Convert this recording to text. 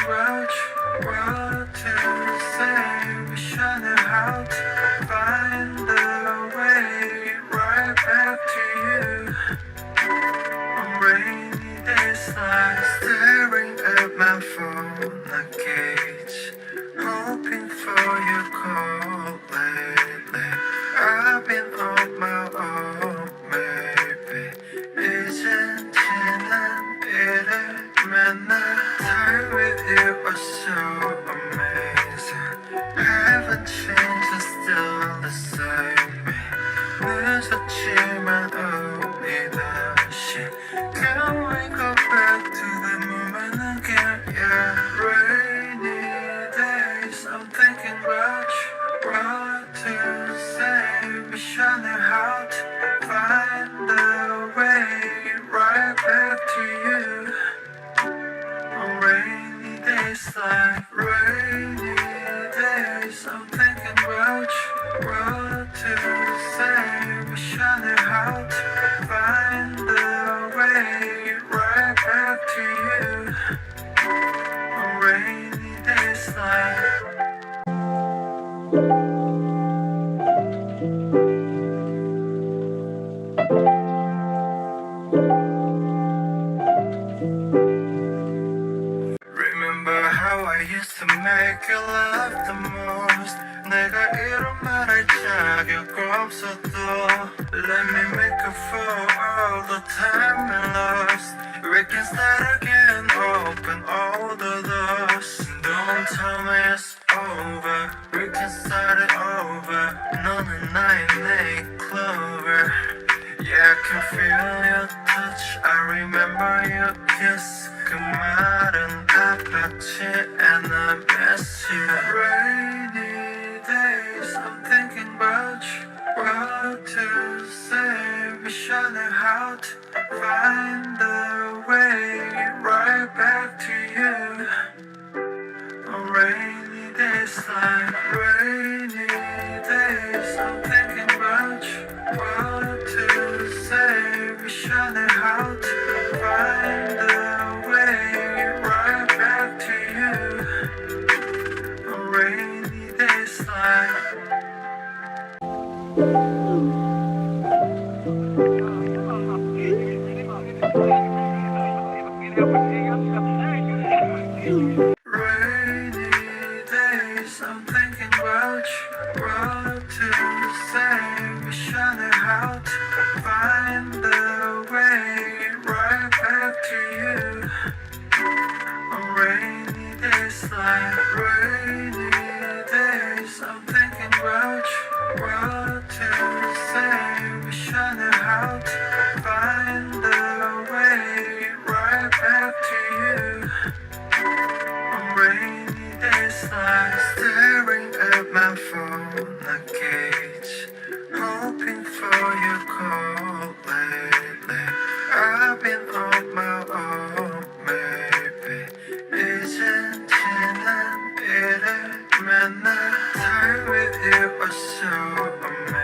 about what to say. Wish I knew how to find the way right back to you. On rainy days like staring at my phone, a cage, hoping for your call lately. I've been on my own, maybe. 이젠 지난 일을 맨날 time with you was so amazing. Haven't changed, I'm still the same. 늦었지만 우리 다시 Can we go back to the moment again? Yeah, rainy days I'm thinking about you, what to say. Wish I knew how to find the way right back to you. On rainy days like rainy days I'm thinking about you, what to say. Wish I knew how to find the way right back to you. On rainy days like Remember how I used to make you laugh the most. 내가 이런 말할 자격 없어도 Let me make up for all the time we lost. We can start again, open all the doors. Don't tell me it's over, we can start it over. 너는 나의 내 clover. Yeah, I can feel your touch, I remember your kiss. 그 말은 아팠지 and I miss you. Rainy days I'm thinking about you, what to say. Wish I knew how to find the way right back to you. On rainy days like rainy days I'm thinking about you, what to say. Wish I knew how to find the way right back to you. On rainy days like rainy days I'm thinking about you, what to say. Wish I knew how to find the way right back to you. On rainy days like rainy days I'm thinking about you, what to say. Wish I knew how to find the way right back to you. On rainy days like staring at my phone, a cage, hoping for your call lately. I've been on my own, maybe. 이젠 지난 일을 맨날 time with you was so amazing.